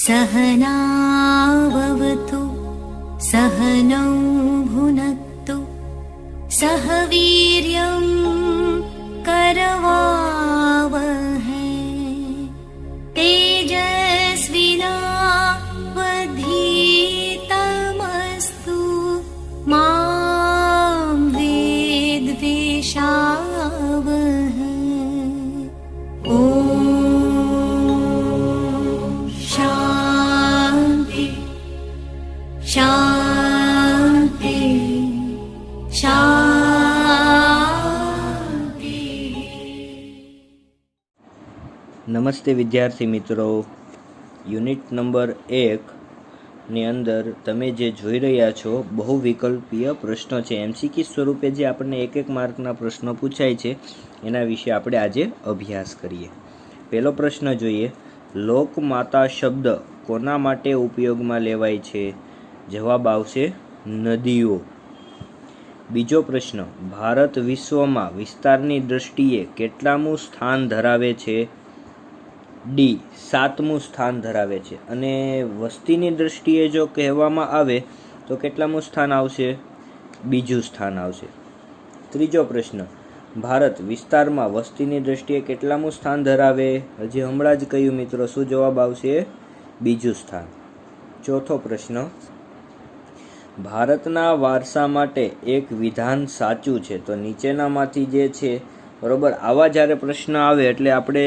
सहनाववतु सहनौ भुनक्तु सह वीर्यं करवावहै तेजस्विनावधीतमस्तु मा विद्विषावहै। शांति शांति। નમસ્તે વિદ્યાર્થી મિત્રો, યુનિટ નંબર 1 ની અંદર તમે જે જોઈ રહ્યા છો બહુવિકલ્પીય પ્રશ્નો છે. એમસીક્યુ સ્વરૂપે જે આપણને એક માર્કના પ્રશ્નો પૂછાય છે એના વિશે આપણે આજે અભ્યાસ કરીએ. પહેલો પ્રશ્ન જોઈએ, લોકમાતા શબ્દ કોના માટે ઉપયોગમાં લેવાય છે? જવાબ આવશે નદીઓ. બીજો પ્રશ્ન, ભારત વિશ્વમાં વિસ્તારની દ્રષ્ટિએ કેટલામું સ્થાન ધરાવે છે? ડી, 7મું સ્થાન ધરાવે છે. અને વસ્તીની દ્રષ્ટિએ જો કહેવામાં આવે તો કેટલામું સ્થાન આવશે? બીજું સ્થાન આવશે. ત્રીજો પ્રશ્ન, ભારત વિસ્તારમાં વસ્તીની દ્રષ્ટિએ કેટલામું સ્થાન ધરાવે? હજી હમણાં જ કહ્યું મિત્રો, શું જવાબ આવશે? બીજું સ્થાન. ચોથો પ્રશ્ન, ભારતના વારસા માટે એક વિધાન સાચું છે. તો નીચેનામાંથી જે છે, બરોબર, આવા જ્યારે પ્રશ્ન આવે એટલે આપણે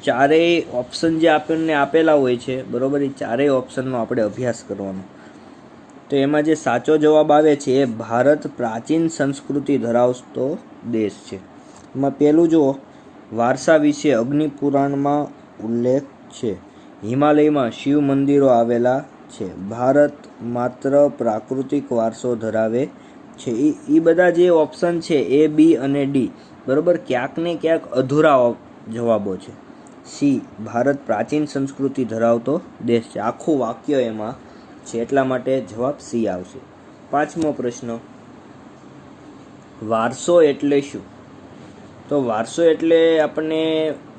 ચારેય ઓપ્શન જે આપણને આપેલા હોય છે, બરોબર, એ ચારેય ઓપ્શનનો આપણે અભ્યાસ કરવાનો. તો એમાં જે સાચો જવાબ આવે છે એ ભારત પ્રાચીન સંસ્કૃતિ ધરાવતો દેશ છે. એમાં પહેલું જુઓ, વારસા વિશે અગ્નિપુરાણમાં ઉલ્લેખ છે. હિમાલયમાં શિવ મંદિરો આવેલા છે. ભારત માત્ર પ્રાકૃતિક વારસો ધરાવે છે. એ બધા જે ઓપ્શન છે એ, બી અને ડી, બરોબર, ક્યાંક ને ક્યાંક અધૂરા જવાબો છે. સી, ભારત પ્રાચીન સંસ્કૃતિ ધરાવતો દેશ છે, આખું વાક્ય એમાં છે, એટલા માટે જવાબ સી આવશે. પાંચમો પ્રશ્ન, વારસો એટલે શું? તો વારસો એટલે આપણને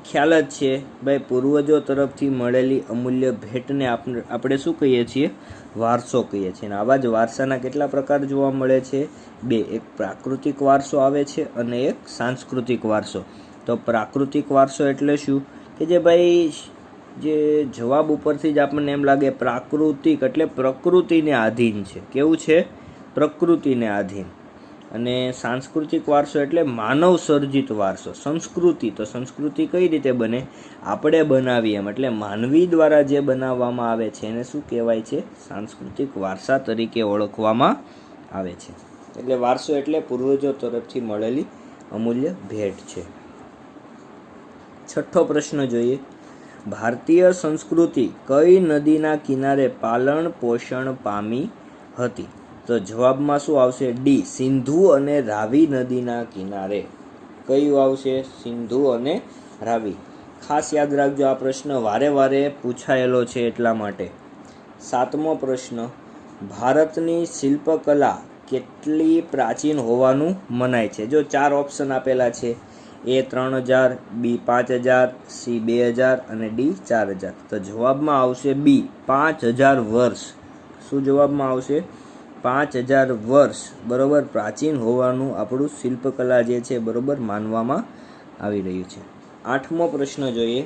ખ્યાલ જ છે ભાઈ, પૂર્વજો તરફથી મળેલી અમૂલ્ય ભેટને આપણે શું કહીએ છીએ? વારસો કહીએ છીએ. અને આવા જ વારસાના કેટલા પ્રકાર જોવા મળે છે? 2. એક પ્રાકૃતિક વારસો આવે છે અને એક સાંસ્કૃતિક વારસો. તો પ્રાકૃતિક વારસો એટલે શું? કે જે ભાઈ, જે જવાબ ઉપરથી જ આપણને એમ લાગે, પ્રાકૃતિક એટલે પ્રકૃતિને આધીન છે. કેવું છે? પ્રકૃતિને આધીન. અને સાંસ્કૃતિક વારસો એટલે માનવ સર્જિત વારસો. સંસ્કૃતિ, તો સંસ્કૃતિ કઈ રીતે બને? આપણે બનાવીએ એમ, એટલે માનવી દ્વારા જે બનાવવામાં આવે છે એને શું કહેવાય છે? સાંસ્કૃતિક વારસા તરીકે ઓળખવામાં આવે છે. એટલે વારસો એટલે પૂર્વજો તરફથી મળેલી અમૂલ્ય ભેટ છે. છઠ્ઠો પ્રશ્ન જોઈએ, ભારતીય સંસ્કૃતિ કઈ નદીના કિનારે પાલન પોષણ પામી હતી? તો જવાબમાં શું આવશે? ડી, સિંધુ અને રાવી નદીના કિનારે. કયું આવશે? સિંધુ અને રાવી. ખાસ યાદ રાખજો, આ પ્રશ્ન વારે વારે પૂછાયેલો છે એટલા માટે. સાતમો પ્રશ્ન, ભારતની શિલ્પકલા કેટલી પ્રાચીન હોવાનું મનાય છે? જો 4 ઓપ્શન આપેલા છે, એ 3000, બી 5000, સી 2000 અને ડી 4000. તો જવાબમાં આવશે બી, 5000 વર્ષ. શું જવાબમાં આવશે? 5000 વર્ષ, બરોબર, પ્રાચીન હોવાનું આપણું શિલ્પકલા જે છે, બરોબર, માનવામાં આવી રહ્યું છે. આઠમો પ્રશ્ન જોઈએ,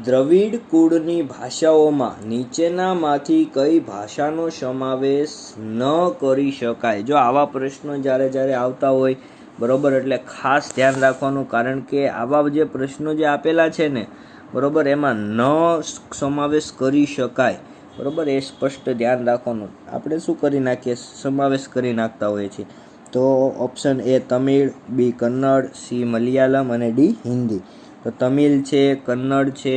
દ્રવિડ કુળની ભાષાઓમાં નીચેનામાંથી કઈ ભાષાનો સમાવેશ ન કરી શકાય? જો આવા પ્રશ્નો જ્યારે જ્યારે આવતા હોય, બરોબર, એટલે ખાસ ધ્યાન રાખવાનું, કારણ કે આવા જે પ્રશ્નો જે આપેલા છે ને, બરોબર, એમાં ન સમાવેશ કરી શકાય, બરોબર, એ સ્પષ્ટ ધ્યાન રાખવાનું. આપણે શું કરી નાખીએ? સમાવેશ કરી નાખતા હોઈએ છીએ. તો option A Tamil, B Kannada, C Malayalam અને ડી હિન્દી. તો તમિલ છે, કન્નડ છે,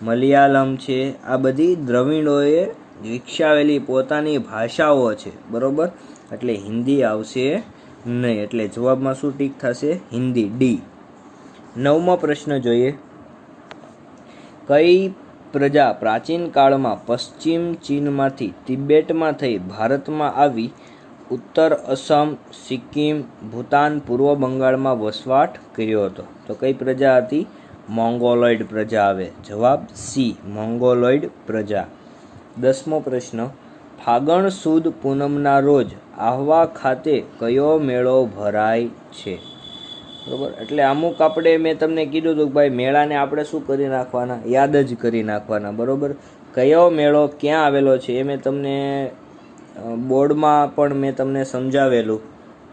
મલયાલમ છે, આ બધી દ્રવિડોએ વિકસાવેલી પોતાની ભાષાઓ છે, બરોબર, એટલે હિન્દી આવશે નહીં. એટલે જવાબમાં શું ટીક થશે? હિન્દી, ડી. 9મો પ્રશ્ન જોઈએ, કઈ પ્રજા પ્રાચીન કાળમાં પશ્ચિમ ચીનમાંથી તિબેટમાં થઈ ભારતમાં આવી ઉત્તર અસમ, સિક્કિમ, ભૂતાન, પૂર્વ બંગાળમાં વસવાટ કર્યો હતો. તો કઈ પ્રજા હતી? મોંગોલોઇડ પ્રજા આવે. જવાબ સી, મોંગોલોઇડ પ્રજા. 10મો પ્રશ્ન, ફાગણ સુદ પૂનમના રોજ આહવા ખાતે કયો મેળો ભરાય છે? બરોબર, એટલે અમુક મેં તમને કીધું હતું કે ભાઈ મેળાને આપણે શું કરી નાખવાના? યાદ જ કરી નાખવાના. બરોબર, કયો મેળો ક્યાં આવેલો છે એ મેં તમને બોર્ડમાં પણ મેં તમને સમજાવેલું.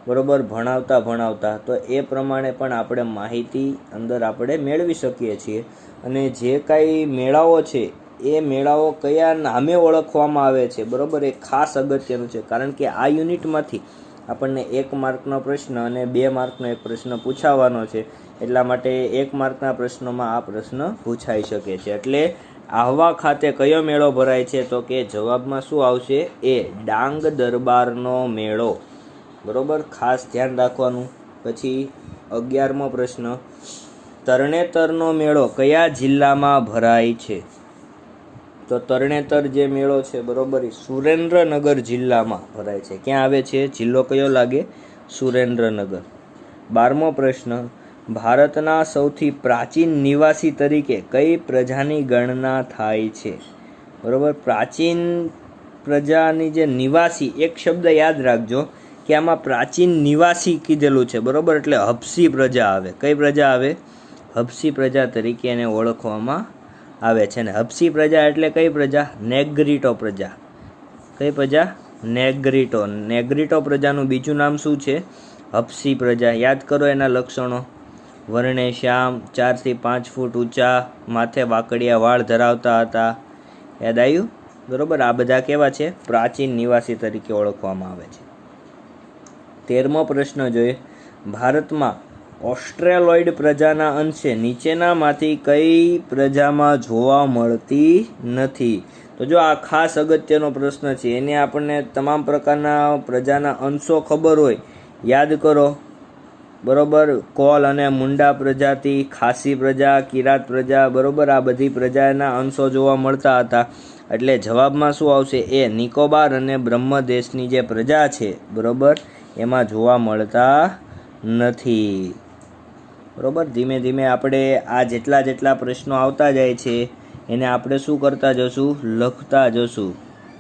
બરોબર, ભણાવતા તો એ પ્રમાણે પણ આપણે માહિતી અંદર આપણે મેળવી શકીએ છીએ. અને જે કાંઈ મેળાઓ છે એ મેળાઓ કયા નામે ઓળખવામાં આવે છે, બરોબર, એ ખાસ અગત્યનું છે. કારણ કે આ યુનિટમાંથી આપણને 1 માર્કનો પ્રશ્ન અને 2 માર્કનો એક પ્રશ્ન પૂછાવાનો છે. એટલા માટે 1 માર્કના પ્રશ્નોમાં આ પ્રશ્ન પૂછાઈ શકે છે. એટલે આહવા ખાતે કયો મેળો ભરાય છે? તો કે જવાબમાં શું આવશે? એ, ડાંગ દરબારનો મેળો. બરોબર, ખાસ ધ્યાન રાખવાનું. પછી 11મો પ્રશ્ન, તરણેતરનો મેળો કયા જિલ્લામાં ભરાય છે? તો તરણેતર જે મેળો છે, બરોબર, સુરેન્દ્રનગર જિલ્લામાં ભરાય છે. ક્યાં આવે છે? જિલ્લો કયો લાગે? સુરેન્દ્રનગર. 12મો પ્રશ્ન, ભારતના સૌથી પ્રાચીન નિવાસી તરીકે કઈ પ્રજાની ગણના થાય છે? બરોબર, પ્રાચીન પ્રજાની જે નિવાસી, એક શબ્દ યાદ રાખજો કે આમાં પ્રાચીન નિવાસી કીધેલું છે. બરોબર, એટલે હબસી પ્રજા આવે. કઈ પ્રજા આવે? હબસી પ્રજા તરીકે એને ઓળખવામાં આવે છે. ને હબસી પ્રજા એટલે કઈ પ્રજા? નેગ્રીટો પ્રજા. કઈ પ્રજા? નેગ્રીટો. નેગ્રીટો પ્રજાનું બીજું નામ શું છે? હબસી પ્રજા. યાદ કરો એના લક્ષણો. વર્ણે શ્યામ, 4 થી 5 ફૂટ ઊંચા, માથે વાકડિયા વાળ ધરાવતા હતા. યાદ આવ્યું? બરોબર, આ બધા કેવા છે? પ્રાચીન નિવાસી તરીકે ઓળખવામાં આવે છે. 13મો પ્રશ્ન જોઈએ, ભારતમાં ઓસ્ટ્રેલોઇડ પ્રજાના અંશે નીચેનામાંથી કઈ પ્રજામાં જોવા મળતી નથી? તો જો આ ખાસ અગત્યનો પ્રશ્ન છે. એને આપણને તમામ પ્રકારના પ્રજાના અંશો ખબર હોય, યાદ કરો. બરોબર, કોલ અને મુંડા પ્રજાતિ, ખાસી પ્રજા, કિરાત પ્રજા, બરોબર, આ બધી પ્રજાના અંશો જોવા મળતા હતા. એટલે જવાબમાં શું આવશે? એ, નિકોબાર અને બ્રહ્મદેશની જે પ્રજા છે, બરોબર, એમાં જોવા મળતા નથી. બરોબર, ધીમે ધીમે આપણે આ જેટલા પ્રશ્નો આવતા જાય છે એને આપણે શું કરતા જશું? લખતા જશું.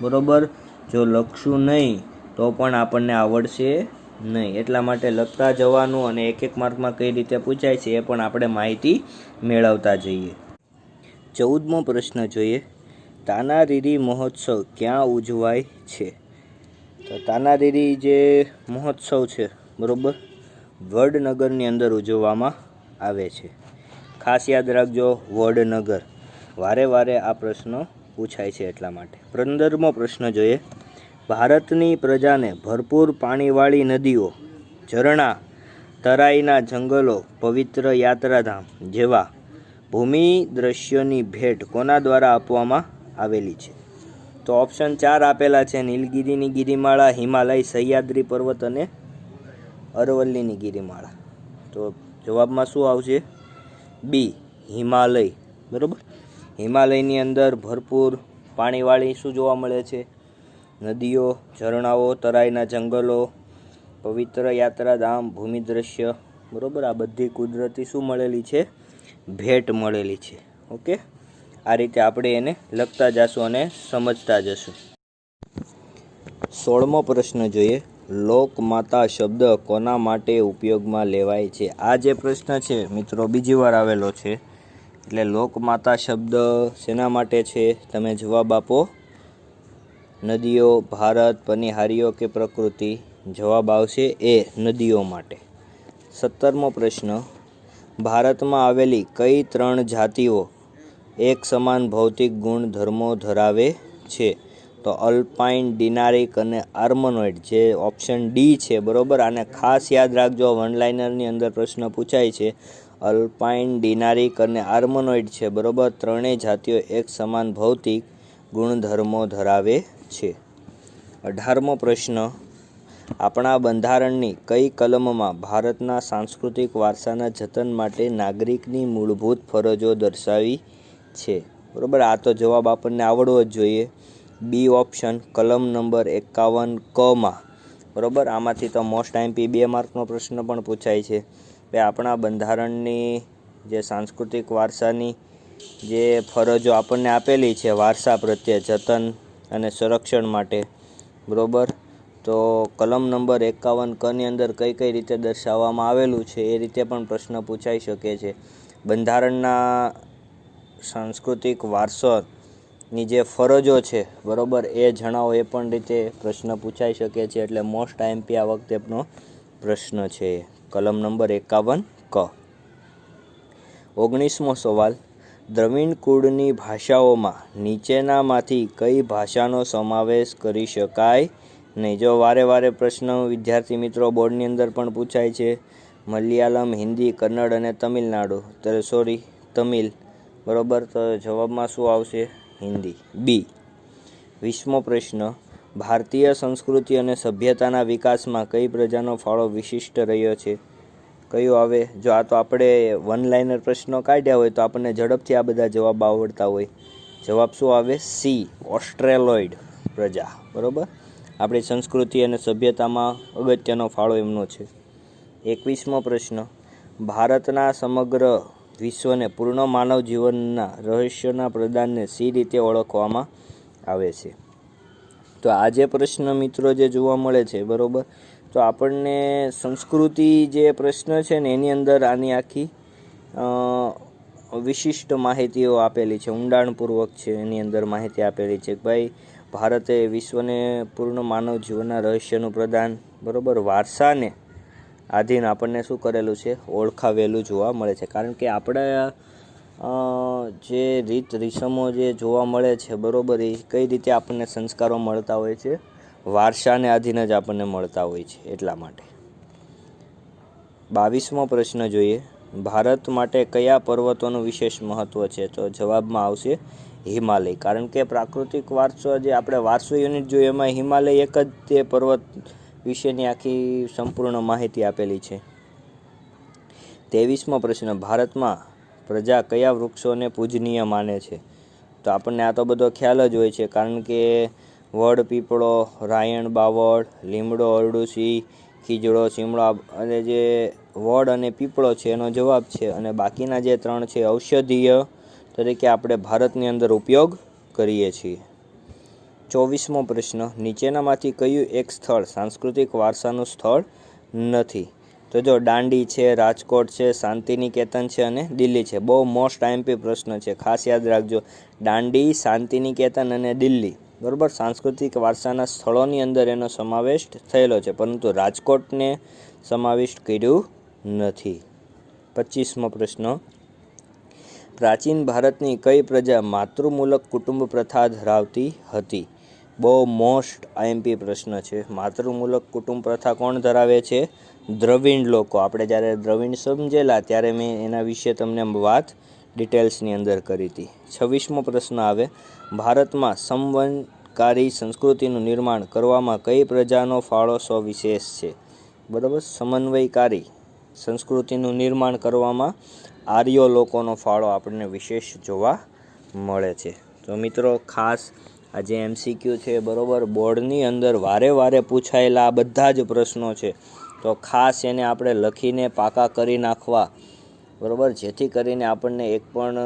બરોબર, જો લખશું નહીં તો પણ આપણને આવડશે નહીં. એટલા માટે લખતા જવાનું અને 1 માર્કમાં કઈ રીતે પૂછાય છે એ પણ આપણે માહિતી મેળવતા જઈએ. 14મો પ્રશ્ન જોઈએ, તાનારીરી મહોત્સવ ક્યાં ઉજવાય છે? તો તાનારીરી જે મહોત્સવ છે, બરોબર, વડનગરની અંદર ઉજવવામાં આવે છે. ખાસ યાદ રાખજો, વડનગર. વારે વારે આ પ્રશ્ન પૂછાય છે એટલા માટે. 15મો પ્રશ્ન જોઈએ, ભારતની પ્રજાને ભરપૂર પાણીવાળી નદીઓ, ઝરણા, તરાઈના જંગલો, પવિત્ર યાત્રાધામ જેવા ભૂમિ દ્રશ્યોની ભેટ કોના દ્વારા આપવામાં આવેલી છે? તો ઓપ્શન 4 આપેલા છે, નીલગિરીની ગિરિમાળા, હિમાલય, સહ્યાદ્રી પર્વત અને અરવલ્લીની ગિરિમાળા. તો જવાબમાં શું આવશે? બી, હિમાલય. બરોબર, હિમાલયની અંદર ભરપૂર પાણીવાળી શું જોવા મળે છે? નદીઓ, ઝરણાઓ, તરાઈના જંગલો, પવિત્ર યાત્રાધામ, ભૂમિ દ્રશ્ય. બરોબર, આ બધી કુદરતી શું મળેલી છે? ભેટ મળેલી છે. ઓકે, આ રીતે આપણે એને લખતા જશું અને સમજતા જશું. 16મો પ્રશ્ન જોઈએ, લોકમાતા શબ્દ કોના માટે ઉપયોગમાં લેવાય છે? આ જે પ્રશ્ન છે મિત્રો બીજી વાર આવેલો છે. એટલે લોકમાતા શબ્દ શેના માટે છે? તમે જવાબ આપો. નદીઓ, ભારત, પનિહારીઓ કે પ્રકૃતિ? જવાબ આવશે એ, નદીઓ માટે. 17મો પ્રશ્ન, ભારતમાં આવેલી કઈ 3 જાતિઓ એક સમાન ભૌતિક ગુણધર્મો ધરાવે છે? તો અલ્પાઇન, ડિનારિક અને આર્મનોઇડ, જે ઓપ્શન ડી છે. બરોબર, આને ખાસ યાદ રાખજો, વન લાઇનરની અંદર પ્રશ્ન પૂછાય છે. અલ્પાઇન, ડિનારિક અને આર્મનોઇડ છે. બરોબર, 3 જાતિઓ એક સમાન ભૌતિક ગુણધર્મો ધરાવે છે. 18મો પ્રશ્ન, આપણા બંધારણની કઈ કલમમાં ભારતના સાંસ્કૃતિક વારસાના જતન માટે નાગરિકની મૂળભૂત ફરજો દર્શાવી છે? બરોબર, આ તો જવાબ આપણને આવડવો જ જોઈએ. બી ઓપ્શન, કલમ નંબર 51 ક માં બરાબર. આમાંથી તો મોસ્ટ આઈએમપી 2 માર્કનો પ્રશ્ન પણ પૂછાય છે કે આપણા બંધારણની જે સાંસ્કૃતિક વારસાની જે ફરજો આપણને આપેલી છે વારસા પ્રત્યે જતન અને સંરક્ષણ માટે, બરાબર, તો કલમ નંબર 51 કની અંદર કઈ કઈ રીતે દર્શાવવામાં આવેલું છે એ રીતે પણ પ્રશ્ન પૂછાઈ શકે છે. બંધારણના સાંસ્કૃતિક વારસોની જે ફરજો છે, બરાબર, એ જણાવો એ પણ રીતે પ્રશ્ન પૂછાઈ શકે છે. એટલે મોસ્ટ આઈએમપી આ વખતેનો પ્રશ્ન છે કલમ નંબર 51 ક. 19મો સવાલ, દ્રવિડ કુળની ભાષાઓમાં નીચેનામાંથી કઈ ભાષાનો સમાવેશ કરી શકાય નહીં? જો વારે વારે પ્રશ્ન વિદ્યાર્થી મિત્રો બોર્ડની અંદર પણ પૂછાય છે. મલયાલમ, હિન્દી, કન્નડ અને તમિલ, બરાબર, તો જવાબમાં શું આવશે? હિન્દી, બી. 20મો પ્રશ્ન, ભારતીય સંસ્કૃતિ અને સભ્યતાના વિકાસમાં કઈ પ્રજાનો ફાળો વિશિષ્ટ રહ્યો છે? કયું આવે? જો આ તો આપણે વન લાઇનર પ્રશ્નો કાઢ્યા હોય તો આપણને ઝડપથી આ બધા જવાબ આવડતા હોય. જવાબ શું આવે? સી, ઓસ્ટ્રેલોઇડ પ્રજા, બરાબર, આપણી સંસ્કૃતિ અને સભ્યતામાં અગત્યનો ફાળો એમનો છે. 21મો પ્રશ્ન, ભારતના સમગ્ર વિશ્વને પૂર્ણ માનવ જીવનના રહસ્યના પ્રદાનને સી રીતે ઓળખવામાં આવે છે? તો આ જે પ્રશ્ન મિત્રો જે જોવા મળે છે, બરાબર, તો આપણને સંસ્કૃતિ જે પ્રશ્ન છે ને એની અંદર આની આખી વિશિષ્ટ માહિતીઓ આપેલી છે, ઊંડાણપૂર્વક છે એની અંદર માહિતી આપેલી છે કે ભાઈ ભારતે વિશ્વને પૂર્ણ માનવ જીવનના રહસ્યનું પ્રદાન, બરાબર, વારસાને આધીન આપણને શું કરેલું છે? ઓળખાવેલું જોવા મળે છે. કારણ કે આપણા જે રીત રીસમો જે જોવા મળે છે, બરાબર, એ કઈ રીતે આપણને સંસ્કારો મળતા હોય છે? વારસાને આધીન જ આપણને મળતા હોય છે, એટલા માટે. 22મો પ્રશ્ન જોઈએ, ભારત માટે કયા પર્વતોનું વિશેષ મહત્વ છે? તો જવાબમાં આવશે હિમાલય. કારણ કે પ્રાકૃતિક વારસો જે આપણે વારસો યુનિટ જોઈએ એમાં હિમાલય એક જ તે પર્વત વિશેની આખી સંપૂર્ણ માહિતી આપેલી છે. 23મો પ્રશ્ન, ભારતમાં પ્રજા કયા વૃક્ષોને પૂજનીય માને છે? તો આપણને આ તો બધો ખ્યાલ જ હોય છે. કારણ કે વડ, પીપળો, રાયણ, બાવળ, લીમડો, અરડુસી, ખીજડો, ચીમડો, અને જે વડ અને પીપળો છે એનો જવાબ છે. અને બાકીના જે 3 છે ઔષધીય તરીકે આપણે ભારતની અંદર ઉપયોગ કરીએ છીએ. 24મો પ્રશ્ન, નીચેનામાંથી કયું એક સ્થળ સાંસ્કૃતિક વારસાનું સ્થળ નથી? તો જો દાંડી છે, રાજકોટ છે, શાંતિનિકેતન છે અને દિલ્હી છે. બહુ મોસ્ટ આઈએમપી પ્રશ્ન છે, ખાસ યાદ રાખજો. દાંડી, શાંતિનિકેતન અને દિલ્હી, બરાબર, સાંસ્કૃતિક વારસાના સ્થળોની અંદર એનો સમાવેશ થયેલો છે, પરંતુ રાજકોટને સમાવિષ્ટ કર્યું નથી. 25મો પ્રશ્ન, પ્રાચીન ભારતની કઈ પ્રજા માતૃમૂલક કુટુંબ પ્રથા ધરાવતી હતી? બહુ મોસ્ટ આઈએમપી પ્રશ્ન છે. માતૃમૂલક કુટુંબ પ્રથા કોણ ધરાવે છે? દ્રવિડ લોકો. આપણે જ્યારે દ્રવિડ સમજેલા ત્યારે મેં એના વિશે તમને વાત ડિટેલ્સની અંદર કરી હતી. 26મો પ્રશ્ન આવે, ભારતમાં સમવનકારી સંસ્કૃતિનું નિર્માણ કરવામાં કઈ પ્રજાનો ફાળો સવિશેષ છે? બરાબર, સમન્વયકારી સંસ્કૃતિનું નિર્માણ કરવામાં આર્યો લોકોનો ફાળો આપણને વિશેષ જોવા મળે છે. તો મિત્રો ખાસ આ જે MCQ છે, બરાબર, બોર્ડની અંદર વારે વારે પૂછાયેલા આ બધા જ પ્રશ્નો છે, તો ખાસ એને આપણે લખીને પાકા કરી નાખવા, બરાબર, જેથી કરીને આપણને એક પણ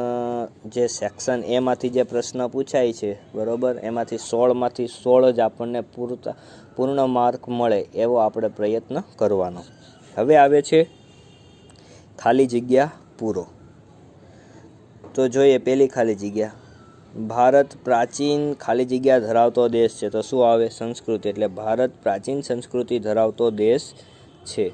જે સેક્શન એમાંથી જે પ્રશ્ન પૂછાય છે, બરાબર, એમાંથી 16માંથી 16 જ આપણને પૂર્ણ માર્ક મળે એવો આપણે પ્રયત્ન કરવાનો. હવે આવે છે ખાલી જગ્યા પૂરો. તો જોઈએ પહેલી ખાલી જગ્યા, ભારત પ્રાચીન ખાલી જગ્યા ધરાવતો દેશ છે. તો શું આવે? સંસ્કૃતિ. એટલે ભારત પ્રાચીન સંસ્કૃતિ ધરાવતો દેશ છે.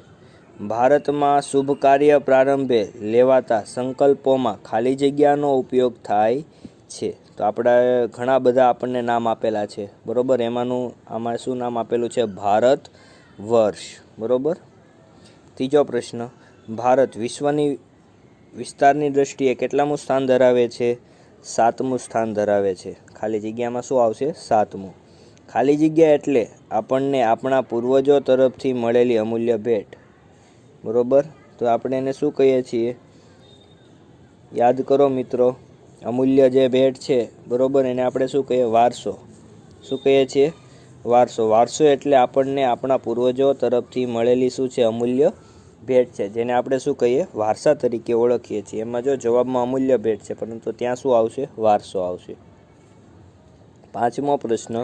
ભારતમાં શુભ કાર્ય પ્રારંભે લેવાતા સંકલ્પોમાં ખાલી જગ્યાનો ઉપયોગ થાય છે. તો આપણે ઘણા બધા આપણને નામ આપેલા છે, બરાબર, આમાં શું નામ આપેલું છે? ભારત વર્ષ, બરાબર. ત્રીજો પ્રશ્ન, ભારત વિશ્વની વિસ્તારની દ્રષ્ટિએ કેટલામું સ્થાન ધરાવે છે? 7મું સ્થાન ધરાવે છે. ખાલી જગ્યામાં શું આવશે? 7મું. ખાલી જગ્યા એટલે આપણને આપણા પૂર્વજો તરફથી મળેલી અમૂલ્ય ભેટ, બરાબર. તો આપણે એને શું કહીએ છીએ? યાદ કરો મિત્રો, અમૂલ્ય જે ભેટ છે, બરાબર, એને આપણે શું કહીએ? વારસો. શું કહીએ છીએ? વારસો. વારસો એટલે આપણને આપણા પૂર્વજો તરફથી મળેલી શું છે? અમૂલ્ય ભેટ છે, જેને આપણે શું કહીએ? વારસા તરીકે ઓળખીએ છીએ. એમાં જો જવાબમાં અમૂલ્ય ભેટ છે, પરંતુ ત્યાં શું આવશે? વારસો આવશે. 5મો પ્રશ્ન,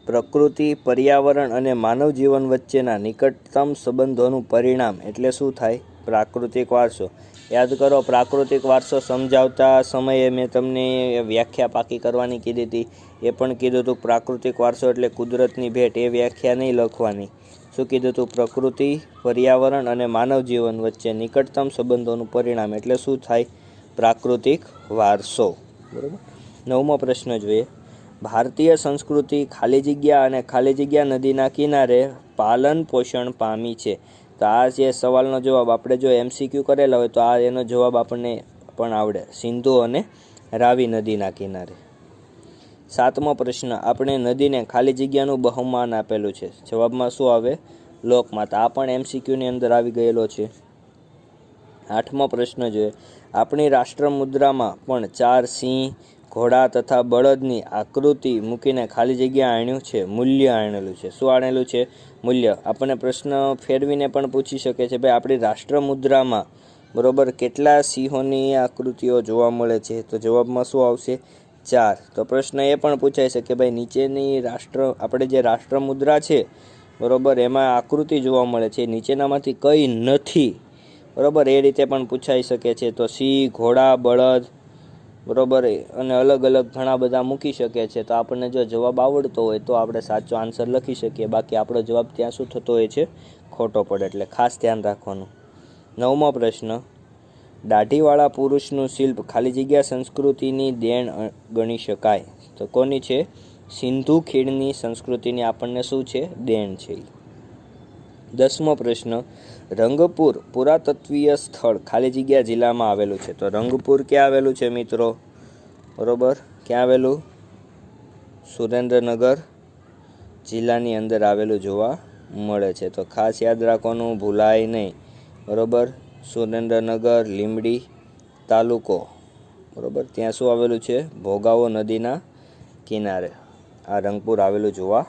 પ્રકૃતિ, પર્યાવરણ અને માનવ જીવન વચ્ચેના નિકટતમ સંબંધોનું પરિણામ એટલે શું થાય? પ્રાકૃતિક વારસો. યાદ કરો, પ્રાકૃતિક વારસો સમજાવતા સમયે મેં તમને વ્યાખ્યા પાકી કરવાની કીધી હતી. એ પણ કીધું હતું પ્રાકૃતિક વારસો એટલે કુદરતની ભેટ. એ વ્યાખ્યા નહીં લખવાની. શું કીધું હતું? પ્રકૃતિ, પર્યાવરણ અને માનવ જીવન વચ્ચે નિકટતમ સંબંધોનું પરિણામ એટલે શું થાય? પ્રાકૃતિક વારસો. બરાબર. 9મો પ્રશ્ન જોઈએ. ભારતીય સંસ્કૃતિ ખાલી જગ્યા અને ખાલી જગ્યા નદીના કિનારે પાલન પોષણ પામી છે. તો આ જે સવાલનો જવાબ આપણે જો MCQ કરેલા હોય તો આ એનો જવાબ આપણને પણ આવડે. સિંધુ અને રાવી નદીના કિનારે. 7મો પ્રશ્ન, આપણે નદીને ખાલી જગ્યાનું બહુમાન આપેલું છે. જવાબમાં શું આવે? લોકમાતા. આ પણ MCQની અંદર આવી ગયેલો છે. 8મો પ્રશ્ન જોઈએ. આપણી રાષ્ટ્ર મુદ્રામાં પણ 4 સિંહ, ઘોડા તથા બળદની આકૃતિ મૂકીને ખાલી જગ્યા આણ્યું છે. મૂલ્ય આણેલું છે. શું આણેલું છે? મૂલ્ય. આપણને પ્રશ્ન ફેરવીને પણ પૂછી શકે છે, ભાઈ આપણી રાષ્ટ્ર મુદ્રામાં બરોબર કેટલા સિંહોની આકૃતિઓ જોવા મળે છે? તો જવાબમાં શું આવશે? 4. તો પ્રશ્ન એ પણ પૂછાઈ શકે, ભાઈ નીચેની આપણે જે રાષ્ટ્ર મુદ્રા છે બરોબર એમાં આકૃતિ જોવા મળે છે, નીચેનામાંથી કઈ નથી? બરોબર, એ રીતે પણ પૂછાઈ શકે છે. તો સિંહ, ઘોડા, બળદ બરોબર અને અલગ અલગ ઘણા બધા મૂકી શકે છે. તો આપણને જો જવાબ આવડતો હોય તો આપણે સાચો આન્સર લખી શકીએ. બાકી આપણો જવાબ ત્યાં શું થતો હોય છે? ખોટો પડે. એટલે ખાસ ધ્યાન રાખવાનું. 9મો પ્રશ્ન, દાઢીવાળા પુરુષનું શિલ્પ ખાલી જગ્યા સંસ્કૃતિની દેણ ગણી શકાય. તો કોની છે? સિંધુ ખીણની સંસ્કૃતિની આપણને શું છે? દેણ છે. 10મો પ્રશ્ન, રંગપુર પુરાતત્વીય સ્થળ ખાલી જગ્યા જિલ્લામાં આવેલું છે. તો રંગપુર ક્યાં આવેલું છે મિત્રો? બરોબર, ક્યાં આવેલું? સુરેન્દ્રનગર જિલ્લાની અંદર આવેલું જોવા મળે છે. તો ખાસ યાદ રાખવાનું, ભૂલાય નહીં. બરોબર, સુરેન્દ્રનગર, લીંબડી તાલુકો. બરોબર, ત્યાં શું આવેલું છે? ભોગાવો નદીના કિનારે આ રંગપુર આવેલું જોવા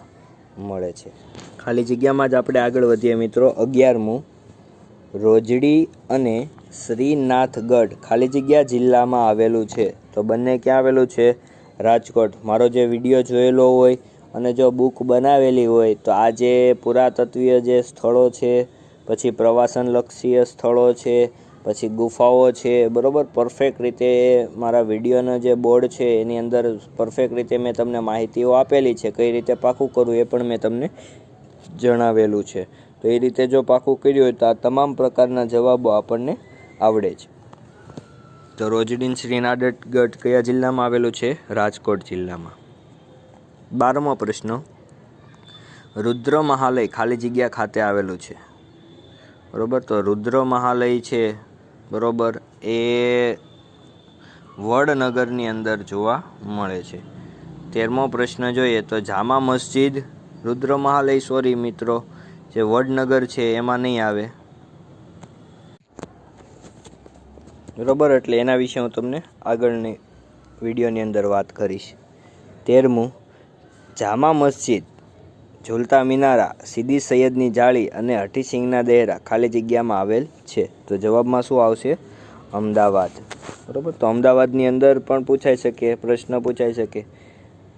મળે છે. ખાલી જગ્યામાં જ આપણે આગળ વધીએ મિત્રો. 11મું, રોજડી અને શ્રીનાથગઢ ખાલી જગ્યા જિલ્લામાં આવેલું છે. તો બંને ક્યાં આવેલું છે? રાજકોટ. મારો જે વિડીયો જોયેલો હોય અને જો બુક બનાવેલી હોય તો આ જે પુરાતત્વીય જે સ્થળો છે, પછી પ્રવાસનલક્ષી સ્થળો છે, પછી ગુફાઓ છે, બરોબર પરફેક્ટ રીતે મારા વિડીયોનો જે બોર્ડ છે એની અંદર પરફેક્ટ રીતે મેં તમને માહિતીઓ આપેલી છે. કઈ રીતે પાકું કરવું એ પણ મેં તમને જણાવેલું છે. તો એ રીતે જો પાકું કર્યું હોય તો આ તમામ પ્રકારના જવાબો આપણને આવડે છે. તો રોજડી શ્રીનાથગઢ કયા જિલ્લામાં આવેલું છે? રાજકોટ જિલ્લામાં. 12મો પ્રશ્ન, રુદ્ર મહાલય ખાલી જગ્યા ખાતે આવેલું છે. બરોબર, તો રુદ્ર મહાલય છે બરોબર એ વડનગરની અંદર જોવા મળે છે. 13મો પ્રશ્ન જોઈએ તો જામા મસ્જિદ, રુદ્ર મહાલય સોરી મિત્રો જે વડનગર છે એમાં નહીં આવે. બરોબર, એટલે એના વિશે હું તમને આગળની વિડીયોની અંદર વાત કરીશ. 13મું, જામા મસ્જિદ, ઝૂલતા મિનારા, સીદી સૈયદની જાળી અને હઠીસિંગના દેહરા ખાલી જગ્યામાં આવેલ છે. તો જવાબમાં શું આવશે? અમદાવાદ. બરોબર, તો અમદાવાદની અંદર પણ પૂછાઈ શકે, પ્રશ્ન પૂછાઈ શકે.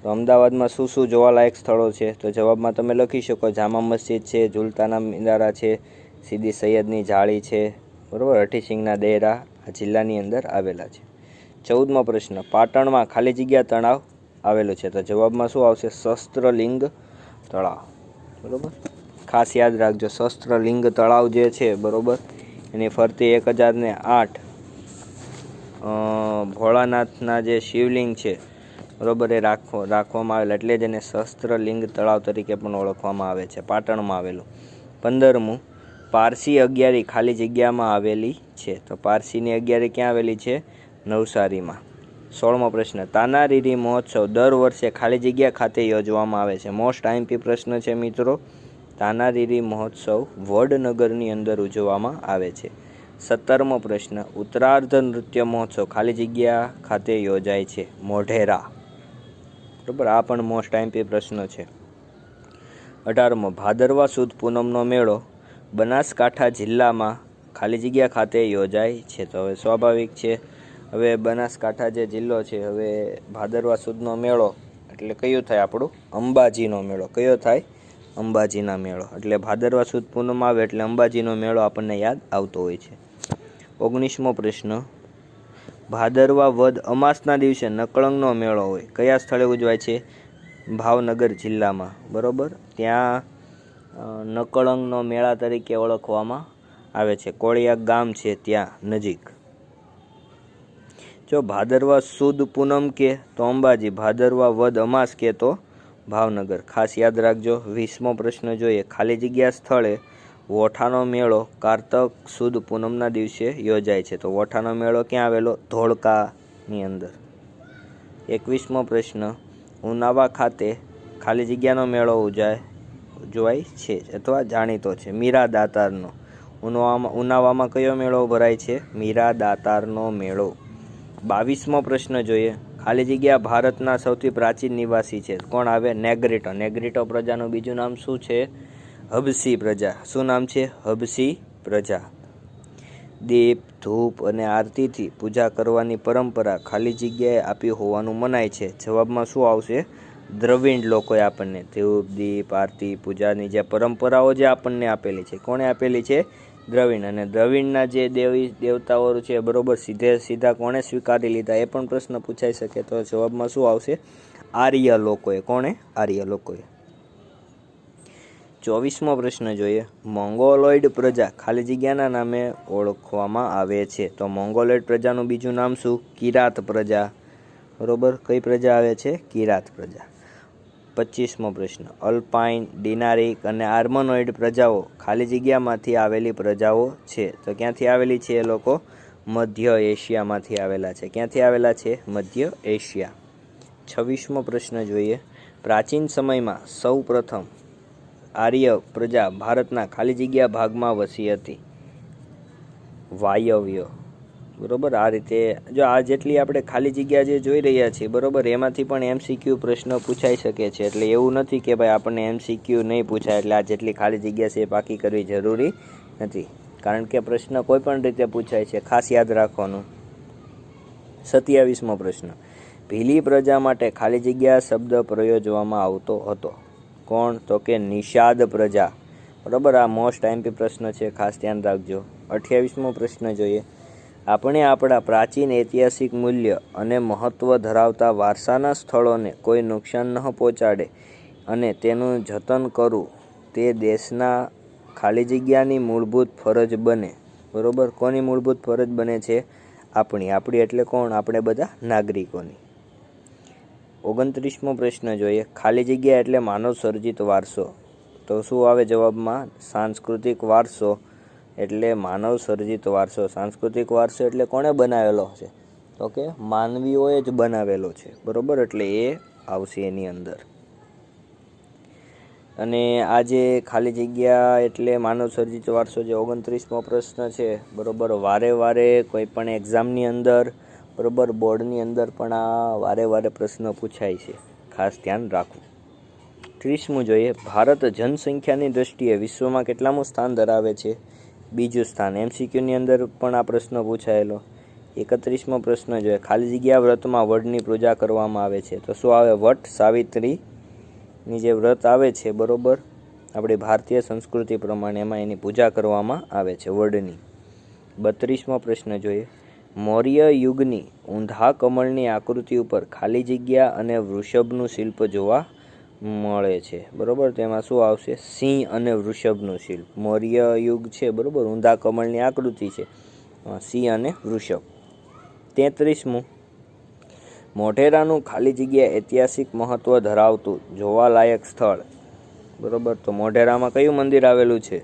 તો અમદાવાદમાં શું શું જોવાલાયક સ્થળો છે? તો જવાબમાં તમે લખી શકો જામા મસ્જિદ છે, ઝૂલતાના મિનારા છે, સીદી સૈયદની જાળી છે, બરોબર હઠીસિંગના દેહરા આ જિલ્લાની અંદર આવેલા છે. 14મો પ્રશ્ન, પાટણમાં ખાલી જગ્યા તળાવ આવેલું છે. તો જવાબમાં શું આવશે? શસ્ત્રલિંગ તળાવ. બરોબર, ખાસ યાદ રાખજો શસ્ત્રલિંગ તળાવ જે છે બરોબર એની ફરતી 1008 ભોળાનાથના જે શિવલિંગ છે બરોબર એ રાખવામાં આવેલા, એટલે જ એને શસ્ત્રલિંગ તળાવ તરીકે પણ ઓળખવામાં આવે છે. પાટણમાં આવેલું. 15મું, પારસી અગિયારી ખાલી જગ્યામાં આવેલી છે. તો પારસીની અગિયારી ક્યાં આવેલી છે? નવસારીમાં. 16મો પ્રશ્ન, તાનારીરી મહોત્સવ દર વર્ષે ખાલી જગ્યા ખાતે યોજવામાં આવે છે. મોસ્ટ આઈએમપી પ્રશ્ન છે મિત્રો. તાનારીરી મહોત્સવ વડનગરની અંદર ઉજવવામાં આવે છે. 17મો પ્રશ્ન, ઉત્તરાર્ધ નૃત્ય મહોત્સવ ખાલી જગ્યા ખાતે યોજાય છે. મોઢેરા. બરાબર, આ પણ મોસ્ટ આઈએમપી પ્રશ્ન છે. 18મો ભાદરવા સુદ પૂનમનો મેળો બનાસકાંઠા જિલ્લામાં ખાલી જગ્યા ખાતે યોજાય છે. તો હવે સ્વાભાવિક છે, હવે બનાસકાંઠા જે જિલ્લો છે, હવે ભાદરવા સુદનો મેળો એટલે કયું થાય આપણું અંબાજીનો મેળો. કયો થાય? અંબાજીના મેળો. એટલે ભાદરવા સુદ પૂનમ આવે એટલે અંબાજીનો મેળો આપણને યાદ આવતો હોય છે. 19મો પ્રશ્ન, ભાદરવા વદ અમાસના દિવસે નકળંગનો મેળો હોય, કયા સ્થળે ઉજવાય છે? ભાવનગર જિલ્લામાં. બરોબર, ત્યાં નકળંગનો મેળા તરીકે ઓળખવામાં આવે છે. કોળિયા ગામ છે ત્યાં નજીક. જો ભાદરવા સુદ પૂનમ કે તો અંબાજી, ભાદરવા વદ અમાસ કે તો ભાવનગર. ખાસ યાદ રાખજો. 20મો પ્રશ્ન જોઈએ, ખાલી જગ્યા સ્થળે વોઠાનો મેળો કારતક સુદ પૂનમના દિવસે યોજાય છે. તો વોઠાનો મેળો ક્યાં આવેલો? ધોળકાની અંદર. 21મો પ્રશ્ન, ઉનાવા ખાતે ખાલી જગ્યાનો મેળો ઉજવાય છે અથવા જાણીતો છે? મીરા દાતારનો. ઉનાવામાં કયો મેળો ભરાય છે? મીરા દાતારનો મેળો. 22મો પ્રશ્ન જોઈએ, ખાલી જગ્યા ભારતના સૌથી પ્રાચીન નિવાસી છે, કોણ આવે? નેગ્રીટો. નેગ્રીટો પ્રજાનું બીજું નામ શું છે? હબસી પ્રજા. શું નામ છે? હબસી પ્રજા. દીપ, ધૂપ અને આરતીથી પૂજા કરવાની પરંપરા ખાલી જગ્યાએ આપી હોવાનું મનાય છે. જવાબમાં શું આવશે? દ્રવિડ લોકોએ આપણને ધૂપ, દીપ, આરતી, પૂજાની જે પરંપરાઓ જે આપણને આપેલી છે, કોણે આપેલી છે? દ્રવિડ. અને દ્રવિડના જે દેવી દેવતાઓ છે, બરોબર, સીધા કોણે સ્વીકારી લીધા? એ પણ પ્રશ્ન પૂછાઈ શકે. તો જવાબમાં શું આવશે? આર્ય લોકોએ. કોણે? આર્ય લોકોએ. 24મો પ્રશ્ન જોઈએ, મોંગોલોઇડ પ્રજા ખાલી જગ્યાના નામે ઓળખવામાં આવે છે. તો મોંગોલોઇડ પ્રજાનું બીજું નામ શું? કિરાત પ્રજા. બરોબર, કઈ પ્રજા આવે છે? કિરાત પ્રજા. 25મો પ્રશ્ન, અલ્પાઇન, ડિનારિક અને આર્મનોઇડ પ્રજાઓ ખાલી જગ્યામાંથી આવેલી પ્રજાઓ છે. તો ક્યાંથી આવેલી છે એ લોકો? મધ્ય એશિયામાંથી આવેલા છે. ક્યાંથી આવેલા છે? મધ્ય એશિયા. 26મો પ્રશ્ન જોઈએ, પ્રાચીન સમયમાં સૌ પ્રથમ આર્ય પ્રજા ભારતના ખાલી જગ્યા ભાગમાં વસી હતી. વાયવ્ય. બરોબર, આ રીતે જો આ જેટલી આપણે ખાલી જગ્યા જે જોઈ રહ્યા છીએ, બરોબર, એમાંથી પણ MCQ પ્રશ્ન પૂછાઈ શકે છે. એટલે એવું નથી કે ભાઈ આપણને MCQ નહીં પૂછાય એટલે આ જેટલી ખાલી જગ્યા છે એ પાકી કરવી જરૂરી નથી, કારણ કે પ્રશ્ન કોઈ પણ રીતે પૂછાય છે. ખાસ યાદ રાખવાનું. 27મો પ્રશ્ન, ભીલી પ્રજા માટે ખાલી જગ્યા શબ્દ પ્રયોજવામાં આવતો હતો, કોણ? તો કે નિષાદ પ્રજા. બરોબર, આ મોસ્ટ MP પ્રશ્ન છે, ખાસ ધ્યાન રાખજો. 28મો પ્રશ્ન જોઈએ, આપણે આપણા પ્રાચીન ઐતિહાસિક મૂલ્ય અને મહત્ત્વ ધરાવતા વારસાના સ્થળોને કોઈ નુકસાન ન પહોંચાડે અને તેનું જતન કરવું તે દેશના ખાલી જગ્યાની મૂળભૂત ફરજ બને. બરોબર, કોની મૂળભૂત ફરજ બને છે? આપણી. આપણી એટલે કોણ? આપણે બધા નાગરિકોની. 29મો પ્રશ્ન જોઈએ, ખાલી જગ્યા એટલે માનવ સર્જિત વારસો. તો શું આવે જવાબમાં? સાંસ્કૃતિક વારસો એટલે માનવ સર્જિત વારસો. સાંસ્કૃતિક વારસો એટલે કોણે બનાવેલો છે? તો કે માનવીઓએ જ બનાવેલો છે. બરોબર, એટલે એ આવશે એની અંદર. અને આ જે ખાલી જગ્યા એટલે માનવ સર્જિત વારસો જે 29મો પ્રશ્ન છે, બરોબર, વારે કોઈ પણ એક્ઝામની અંદર, બરોબર, બોર્ડની અંદર પણ આ વારે પ્રશ્ન પૂછાય છે. ખાસ ધ્યાન રાખવું. 30મું જોઈએ, ભારત જનસંખ્યાની દ્રષ્ટિએ વિશ્વમાં કેટલામું સ્થાન ધરાવે છે? બીજું સ્થાન. MCQની અંદર પણ આ પ્રશ્ન પૂછાયેલો. 31મો પ્રશ્ન જોઈએ, ખાલી જગ્યા વ્રતમાં વડની પૂજા કરવામાં આવે છે. તો શું આવે? વટ સાવિત્રીની જે વ્રત આવે છે, બરોબર, આપણી ભારતીય સંસ્કૃતિ પ્રમાણે એમાં એની પૂજા કરવામાં આવે છે, વડની. 32મો પ્રશ્ન જોઈએ, મૌર્ય યુગની ઊંધા કમળની આકૃતિ ઉપર ખાલી જગ્યા અને વૃષભનું શિલ્પ જોવા મળે છે. બરોબર, તેમાં શું આવશે? સિંહ અને વૃષભનું શિલ્પ. મૌર્ય યુગ છે, બરોબર, ઊંધા કમળની આકૃતિ છે, સિંહ અને વૃષભ. 33મું, મોઢેરાનું ખાલી જગ્યા ઐતિહાસિક મહત્વ ધરાવતું જોવાલાયક સ્થળ. બરોબર, તો મોઢેરામાં કયું મંદિર આવેલું છે?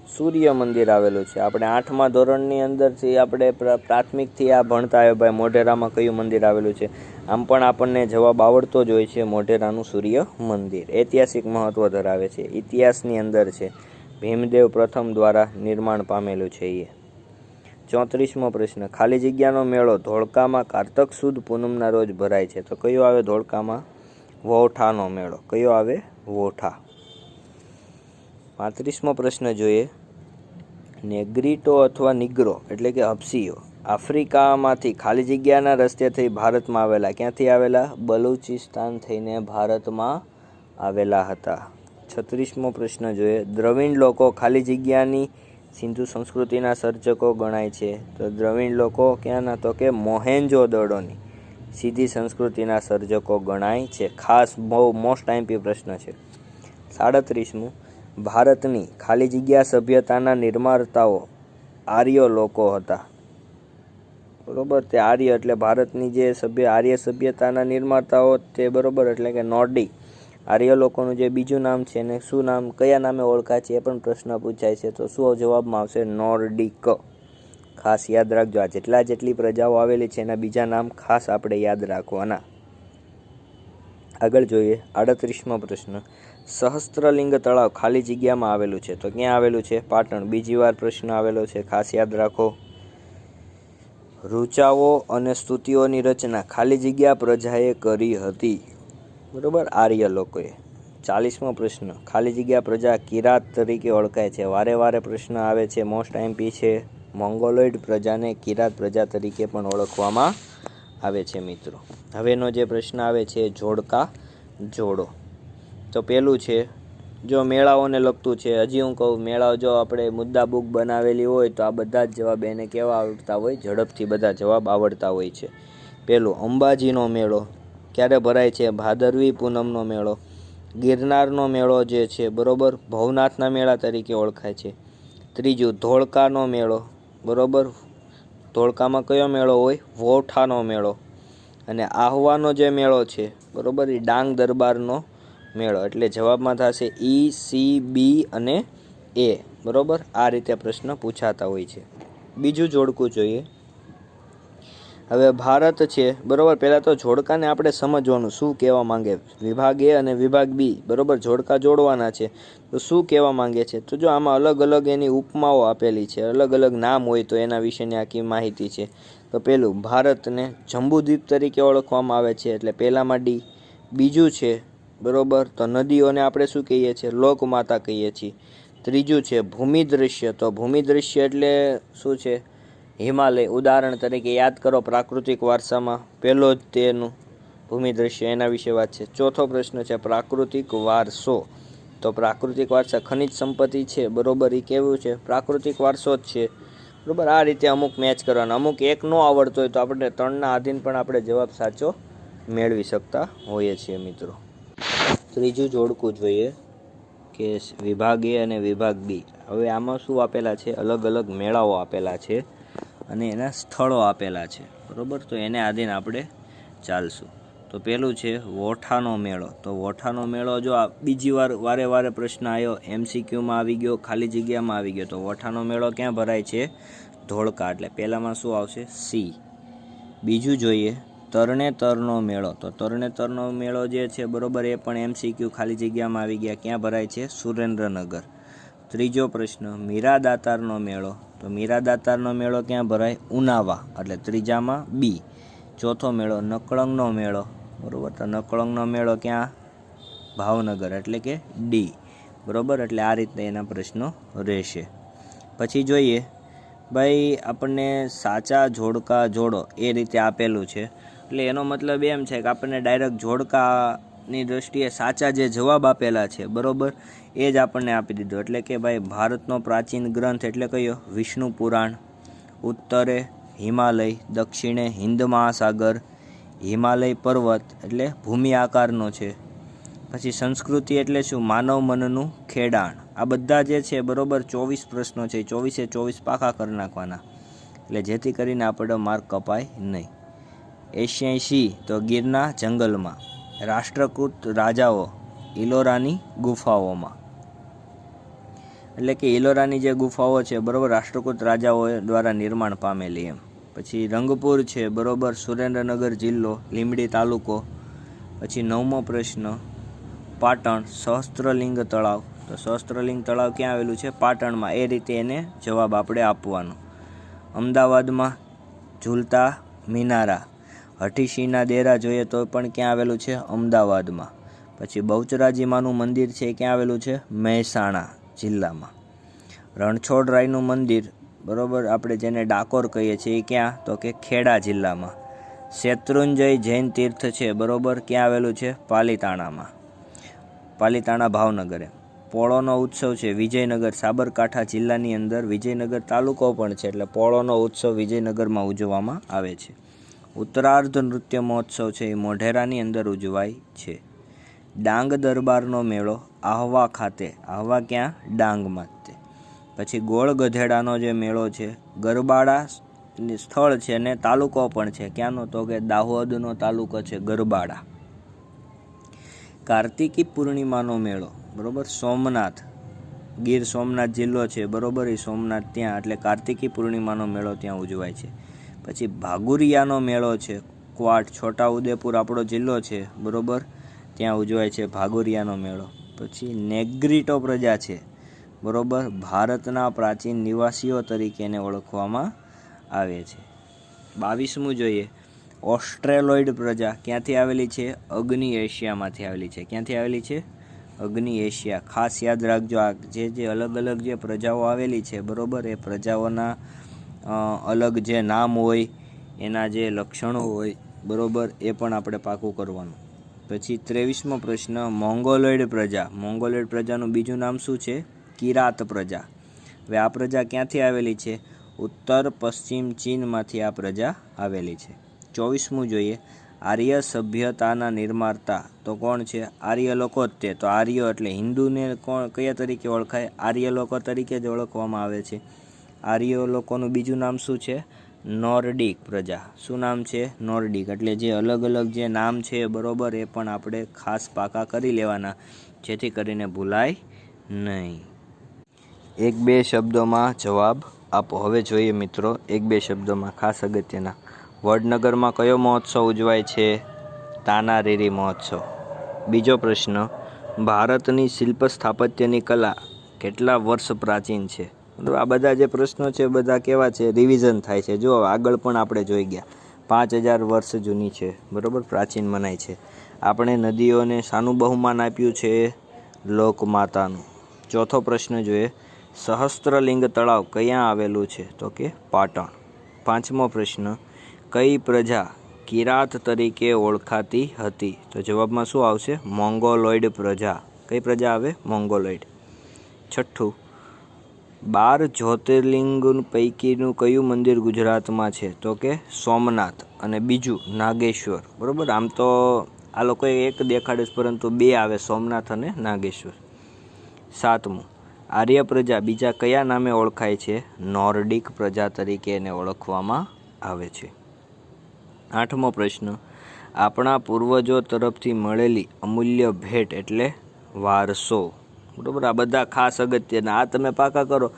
સૂર્ય મંદિર આવેલું છે. આપણે 8મા ધોરણની અંદરથી આપણે પ્રાથમિકથી આ ભણતા આવ્યા ભાઈ, મોઢેરામાં કયું મંદિર આવેલું છે. આમ પણ આપણને જવાબ આવડતો જ હોય છે, મોઢેરાનું સૂર્ય મંદિર. ઐતિહાસિક મહત્વ ધરાવે છે, ઇતિહાસની અંદર છે, ભીમદેવ પ્રથમ દ્વારા નિર્માણ પામેલું છે એ. 34મો પ્રશ્ન, ખાલી જગ્યાનો મેળો ધોળકામાં કારતક સુદ પૂનમના રોજ ભરાય છે. તો કયો આવે ધોળકામાં? વોઠાનો મેળો. કયો આવે? વોઠા. 35મો પ્રશ્ન જોઈએ. નેગ્રીટો અથવા નિગ્રો એટલે કે હબસીઓ આફ્રિકામાંથી ખાલી જગ્યાના રસ્તે થઈ ભારતમાં આવેલા. ક્યાંથી આવેલા? બલુચિસ્તાન થઈને ભારતમાં આવેલા હતા. 36મો પ્રશ્ન જોઈએ. દ્રવિડ લોકો ખાલી જગ્યાની સિંધુ સંસ્કૃતિના સર્જકો ગણાય છે. તો દ્રવિડ લોકો ક્યાંના? તો કે મોહેન્જો-દડોની સીધી સંસ્કૃતિના સર્જકો ગણાય છે. ખાસ બહુ મોસ્ટ આઈમ્પી પ્રશ્ન છે. 37મું. ભારતની ખાલી જગ્યા સભ્યતાના નિર્માતાઓ આર્ય લોકો હતા. બરોબર, તે આર્ય એટલે ભારતની જે આર્ય સભ્યતાના નિર્માતાઓ તે બરોબર એટલે કે નોર્ડિક આર્ય લોકોનું જે બીજું નામ છે એને શું નામ, કયા નામે ઓળખાય છે એ પણ પ્રશ્ન પૂછાય છે. તો શું જવાબમાં આવશે? નોર્ડિક. ખાસ યાદ રાખજો, આ જેટલી પ્રજાઓ આવેલી છે એના બીજા નામ ખાસ આપણે યાદ રાખવાના. આગળ જોઈએ 38મો પ્રશ્ન. સહસ્ત્રલિંગ તળાવ ખાલી જગ્યામાં આવેલું છે. તો ક્યાં આવેલું છે? પાટણ. બીજી વાર પ્રશ્ન આવેલો છે, ખાસ યાદ રાખો. ઋચાઓ અને સ્તુતિઓની રચના ખાલી જગ્યા પ્રજાએ કરી હતી. બરોબર, આર્ય લોકોએ. 40મો પ્રશ્ન. ખાલી જગ્યા પ્રજા કિરાત તરીકે ઓળખાય છે. વારે વારે પ્રશ્ન આવે છે, મોસ્ટ આઈમ્પી છે. મોંગોલોઇડ પ્રજાને કિરાત પ્રજા તરીકે પણ ઓળખવામાં આવે છે મિત્રો. હવેનો જે પ્રશ્ન આવે છે જોડકા જોડો. તો પેલું છે, જો મેળાઓને લગતું છે. હજી હું કહું, મેળાઓ જો આપણે મુદ્દા બુક બનાવેલી હોય તો આ બધા જ જવાબ એને કેવા આવડતા હોય? ઝડપથી બધા જવાબ આવડતા હોય છે. પેલું અંબાજીનો મેળો ક્યારે ભરાય છે? ભાદરવી પૂનમનો મેળો. ગિરનારનો મેળો જે છે બરોબર ભવનાથના મેળા તરીકે ઓળખાય છે. ત્રીજું ધોળકાનો મેળો. બરોબર, ધોળકામાં કયો મેળો હોય? વોઠાનો મેળો. અને આહવાનો જે મેળો છે બરોબર એ ડાંગ દરબારનો મેળો. એટલે જવાબમાં થશે ઈ, સી, બી અને એ. બરોબર, આ રીતે પ્રશ્ન પૂછાતા હોય છે. બીજું જોડકું જોઈએ. હવે ભારત છે બરોબર, પહેલાં તો જોડકાને આપણે સમજવાનું શું કહેવા માંગે. વિભાગ એ અને વિભાગ બી બરોબર જોડકા જોડવાના છે. તો શું કહેવા માંગે છે? તો જો આમાં અલગ અલગ એની ઉપમાઓ આપેલી છે, અલગ અલગ નામ હોય તો એના વિશેની આખી માહિતી છે. તો પહેલું, ભારતને જંબુદ્વીપ તરીકે ઓળખવામાં આવે છે, એટલે પહેલામાં ડી. બીજું છે બરોબર, તો નદીઓને આપણે શું કહીએ છીએ? લોકમાતા કહીએ છીએ. ત્રીજું છે ભૂમિ દૃશ્ય. તો ભૂમિ દૃશ્ય એટલે શું છે? હિમાલય. ઉદાહરણ તરીકે યાદ કરો પ્રાકૃતિક વારસામાં પહેલો જ તેનું ભૂમિ દૃશ્ય, એના વિશે વાત છે. ચોથો પ્રશ્ન છે પ્રાકૃતિક વારસો. તો પ્રાકૃતિક વારસા ખનિજ સંપત્તિ છે બરોબર, એ કેવું છે? પ્રાકૃતિક વારસો જ છે. બરોબર, આ રીતે અમુક મેચ કરવાના. અમુક એક ન આવડતો હોય તો આપણે 3ના આધીન પણ આપણે જવાબ સાચો મેળવી શકતા હોઈએ છીએ મિત્રો. ત્રીજું જોડકું જોઈએ કે વિભાગ એ અને વિભાગ બી. હવે આમાં શું આપેલા છે? અલગ અલગ મેળાઓ આપેલા છે અને એના સ્થળો આપેલા છે બરોબર. તો એને આધીન આપણે ચાલશું. તો પેલું છે વોઠાનો મેળો. તો વોઠાનો મેળો જો આ બીજી વાર વારે પ્રશ્ન આવ્યો, MCQમાં આવી ગયો, ખાલી જગ્યામાં આવી ગયો. તો વોઠાનો મેળો ક્યાં ભરાય છે? ધોળકા. એટલે પહેલામાં શું આવશે? સી. બીજું જોઈએ તરણેતરનો મેળો. તો તરણેતરનો મેળો જે છે બરોબર એ પણ MCQ ખાલી જગ્યામાં આવી ગયા. ક્યાં ભરાય છે? સુરેન્દ્રનગર. ત્રીજો પ્રશ્ન મીરાદાતારનો મેળો. તો મીરાદાતારનો મેળો ક્યાં ભરાય? ઉનાવા. એટલે ત્રીજામાં બી. ચોથો મેળો નકળંગનો મેળો. બરોબર, તો નકળંગનો મેળો ક્યાં? ભાવનગર. એટલે કે ડી. બરોબર, એટલે આ રીતે એના પ્રશ્નો રહેશે. પછી જોઈએ ભાઈ, આપણને સાચા જોડકા જોડો એ રીતે આપેલું છે. એટલે એનો મતલબ એમ છે કે આપણને ડાયરેક્ટ જોડકાની દ્રષ્ટિએ સાચા જે જવાબ આપેલા છે બરોબર એ જ આપણને આપી દીધો. એટલે કે ભાઈ ભારતનો પ્રાચીન ગ્રંથ એટલે કયો? વિષ્ણુ પુરાણ. ઉત્તરે હિમાલય, દક્ષિણે હિન્દ મહાસાગર, હિમાલય પર્વત એટલે ભૂમિ આકારનો છે. પછી સંસ્કૃતિ એટલે શું? માનવ મનનું ખેડાણ. આ બધા જે છે બરોબર 24 પ્રશ્નો છે, 24 પાકા કરી નાખવાના, એટલે જેથી કરીને આપણો માર્ક કપાય નહીં. એશિયાઈ સિંહ તો ગીરના જંગલમાં. રાષ્ટ્રકૂટ રાજાઓ ઇલોરાની ગુફાઓમાં. એટલે કે ઇલોરાની જે ગુફાઓ છે બરોબર રાષ્ટ્રકૂટ રાજાઓ દ્વારા નિર્માણ પામેલી એમ. પછી રંગપુર છે બરોબર સુરેન્દ્રનગર જિલ્લો, લીંબડી તાલુકો. પછી 9મો પ્રશ્ન પાટણ સહસ્ત્રલિંગ તળાવ. તો સહસ્ત્રલિંગ તળાવ ક્યાં આવેલું છે? પાટણમાં. એ રીતે એને જવાબ આપણે આપવાનો. અમદાવાદમાં ઝૂલતા મિનારા. હઠીસિંહના ડેરા જોઈએ તો પણ ક્યાં આવેલું છે? અમદાવાદમાં. પછી બહુચરાજી માનું મંદિર છે ક્યાં આવેલું છે? મહેસાણા. જિલ્લામાં. રણછોડરાયનું મંદિર, બરાબર, આપણે જેને ડાકોર કહીએ છીએ, એ ક્યાં? તો કે ખેડા જિલ્લામાં. શેત્રુંજય જૈન તીર્થ છે, બરાબર, ક્યાં આવેલું છે? પાલીતાણામાં. પાલીતાણા ભાવનગરે. પોળોનો ઉત્સવ છે વિજયનગર, સાબરકાંઠા જિલ્લાની અંદર વિજયનગર તાલુકો પણ છે, એટલે પોળોનો ઉત્સવ વિજયનગરમાં ઉજવવામાં આવે છે. ઉત્તરાર્ધ નૃત્ય મહોત્સવ છે એ મોઢેરાની અંદર ઉજવાય છે. ડાંગ દરબારનો મેળો આહવા ખાતે, આહવા ક્યાં? ડાંગમાં. પછી ગોળ ગધેડાનો જે મેળો છે, ગરબાડા સ્થળ છે અને તાલુકો પણ છે, ક્યાંનો? તો કે દાહોદનો તાલુકો છે ગરબાડા. કાર્તિકી પૂર્ણિમાનો મેળો, બરાબર, સોમનાથ, ગીર સોમનાથ જિલ્લો છે, બરાબર, એ સોમનાથ ત્યાં, એટલે કાર્તિકી પૂર્ણિમાનો મેળો ત્યાં ઉજવાય છે. પછી ભાગુરિયાનો મેળો છે ક્વાટ, છોટા ઉદેપુર આપણો જિલ્લો છે, બરાબર, ત્યાં ઉજવાય છે ભાગુરિયાનો મેળો. પછી નેગ્રીટો પ્રજા છે, બરાબર, ભારતના પ્રાચીન નિવાસીઓ તરીકે એને ઓળખવામાં આવે છે. 22મું જોઈએ, ઓસ્ટ્રેલોઇડ પ્રજા ક્યાંથી આવેલી છે? અગ્નિ એશિયામાંથી આવેલી છે. ક્યાંથી આવેલી છે? અગ્નિ એશિયા. ખાસ યાદ રાખજો, આ જે અલગ અલગ જે પ્રજાઓ આવેલી છે, બરાબર, એ પ્રજાઓના અલગ જે નામ હોય, એના જે લક્ષણો હોય, બરાબર, એ પણ આપણે પાકું કરવાનું. પછી 23મો પ્રશ્ન, મોંગોલોઇડ પ્રજા. મોંગોલોઇડ પ્રજાનું બીજું નામ શું છે? કિરાત પ્રજા. હવે આ પ્રજા ક્યાંથી આવેલી છે? ઉત્તર પશ્ચિમ ચીનમાંથી આ પ્રજા આવેલી છે. 24મું જોઈએ, આર્ય સભ્યતાના નિર્માતા તો કોણ છે? આર્ય લોકો જ તે. તો આર્ય એટલે હિન્દુને કોણ, કયા તરીકે ઓળખાય? આર્ય લોકો તરીકે જ ઓળખવામાં આવે છે. આર્ય લોકોનું બીજું નામ શું છે? નોર્ડિક પ્રજા. શું નામ છે? નોર્ડિક. એટલે જે અલગ અલગ જે નામ છે, બરાબર, એ પણ આપણે ખાસ પાકા કરી લેવાના, જેથી કરીને ભૂલાય નહીં. 1-2 શબ્દોમાં જવાબ આપો. હવે જોઈએ મિત્રો 1-2 શબ્દોમાં ખાસ અગત્યના. વડનગરમાં કયો મહોત્સવ ઉજવાય છે? તાનારીરી મહોત્સવ. બીજો પ્રશ્ન, ભારતની શિલ્પ સ્થાપત્યની કલા કેટલા વર્ષ પ્રાચીન છે? આ બધા જે પ્રશ્નો છે બધા કેવા છે? રિવિઝન થાય છે. જો આગળ પણ આપણે જોઈ ગયા, 5000 વર્ષ જૂની છે, બરાબર, પ્રાચીન મનાય છે. આપણે નદીઓને શાનું બહુમાન આપ્યું છે? લોકમાતાનું. ચોથો પ્રશ્ન જોઈએ, સહસ્ત્રલિંગ તળાવ ક્યાં આવેલું છે? તો કે પાટણ. 5મો પ્રશ્ન, કઈ પ્રજા કિરાત તરીકે ઓળખાતી હતી? તો જવાબમાં શું આવશે? મોંગોલોઇડ પ્રજા. કઈ પ્રજા આવે? મોંગોલોઇડ. 6થું, 12 જ્યોતિર્લિંગ પૈકીનું કયું મંદિર ગુજરાતમાં છે? તો કે સોમનાથ અને બીજું નાગેશ્વર, બરાબર. આમ તો આ લોકોએ એક દેખાડે છે, પરંતુ 2 આવે, સોમનાથ અને નાગેશ્વર. 7મું, આર્ય પ્રજા બીજા કયા નામે ઓળખાય છે? નોર્ડિક પ્રજા તરીકે એને ઓળખવામાં આવે છે. 8મો પ્રશ્ન, આપણા પૂર્વજો તરફથી મળેલી અમૂલ્ય ભેટ એટલે વારસો, બરાબર. આ બધા ખાસ અગત્યના, આ તમે પાકા કરો.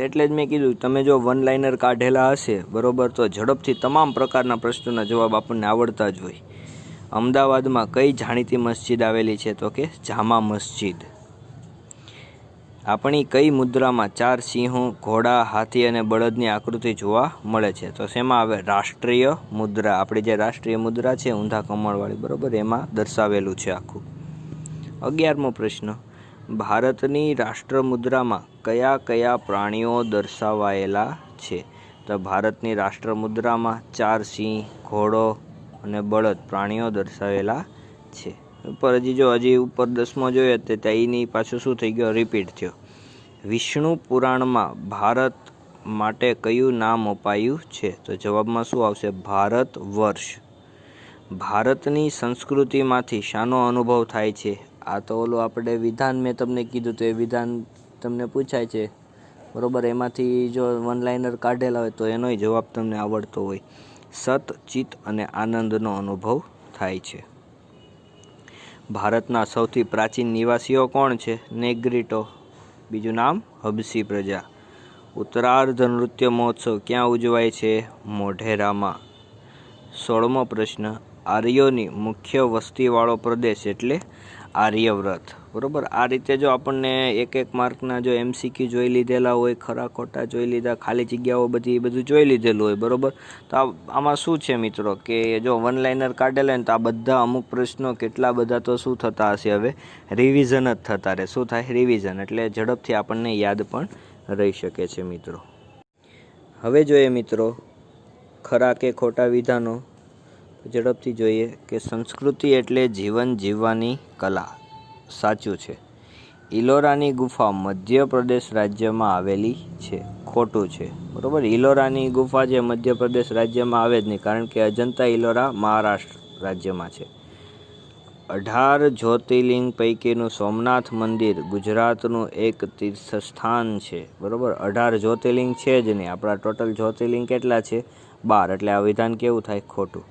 એટલે જ મેં કીધું, તમે જો વન લાઇનર કાઢેલા હશે, બરાબર, તો ઝડપથી તમામ પ્રકારના પ્રશ્નોના જવાબ આપણને આવડતા જ હોય. અમદાવાદમાં કઈ જાણીતી મસ્જિદ આવેલી છે? તો કે જામા મસ્જિદ. આપણી કઈ મુદ્રામાં 4 સિંહો, ઘોડા, હાથી અને બળદની આકૃતિ જોવા મળે છે? તો શેમાં આવે? રાષ્ટ્રીય મુદ્રા. આપણી જે રાષ્ટ્રીય મુદ્રા છે ઊંધા કમળવાળી, બરાબર, એમાં દર્શાવેલું છે આખું. 11મો પ્રશ્ન, ભારતની રાષ્ટ્ર મુદ્રામાં કયા કયા પ્રાણીઓ દર્શાવાયેલા છે? તો ભારતની રાષ્ટ્ર મુદ્રામાં 4 સિંહ, ઘોડો અને બળદ પ્રાણીઓ દર્શાવેલા છે. ઉપર હજી ઉપર 10મો જોઈએ તો એની પાછું શું થઈ ગયો? રિપીટ થયો. વિષ્ણુ પુરાણમાં ભારત માટે કયું નામ અપાયું છે? તો જવાબમાં શું આવશે? ભારત વર્ષ. ભારતની સંસ્કૃતિમાંથી શાનો અનુભવ થાય છે? આ તો ઓલું આપણે વિધાન મેં તમને કીધું તો એ વિધાન તમને પૂછાય છે, બરાબર. એમાંથી જો વન લાઇનર કાઢેલા હોય તો એનોય જવાબ તમને આવડતો હોય. સત, ચિત્ત અને આનંદનો અનુભવ થાય છે. ભારતના સૌથી પ્રાચીન નિવાસીઓ કોણ છે? નેગ્રીટો. બીજું નામ હબસી પ્રજા. ઉત્તરાર્ધ નૃત્ય મહોત્સવ ક્યાં ઉજવાય છે? મોઢેરામાં. 16મો પ્રશ્ન, આર્યોની મુખ્ય વસ્તીવાળો પ્રદેશ એટલે આર્યવ્રત. બરોબર. આ રીતે જો આપણને એક એક માર્કના જો MCQ જોઈ લીધેલા હોય, ખરા ખોટા જોઈ લીધા, ખાલી જગ્યાઓ બધું જોઈ લીધેલું હોય, બરોબર. તો આમાં શું છે મિત્રો કે જો વન લાઇનર કાઢેલા ને તો આ બધા અમુક પ્રશ્નો કેટલા બધા તો શું થતા હશે, હવે રિવિઝન જ થતા રહે. શું થાય? રિવિઝન. એટલે ઝડપથી આપણને યાદ પણ રહી શકે છે મિત્રો. હવે જોઈએ મિત્રો ખરા કે ખોટા વિધાનો. ઝડપથી જોઈએ કે સંસ્કૃતિ એટલે જીવન જીવવાની કલા. સાચું છે. ઇલોરાની ગુફા મધ્યપ્રદેશ રાજ્યમાં આવેલી છે. ખોટું છે. બરોબર. ઇલોરાની ગુફા જે મધ્યપ્રદેશ રાજ્યમાં આવે જ નહીં, કારણ કે અજંતા ઇલોરા મહારાષ્ટ્ર રાજ્યમાં છે. 18 જ્યોતિર્લિંગ પૈકીનું સોમનાથ મંદિર ગુજરાતનું એક તીર્થસ્થાન છે. બરોબર. 18 જ્યોતિર્લિંગ છે જ નહીં. આપણા ટોટલ જ્યોતિર્લિંગ કેટલા છે? 12. એટલે આ વિધાન કેવું થાય? ખોટું.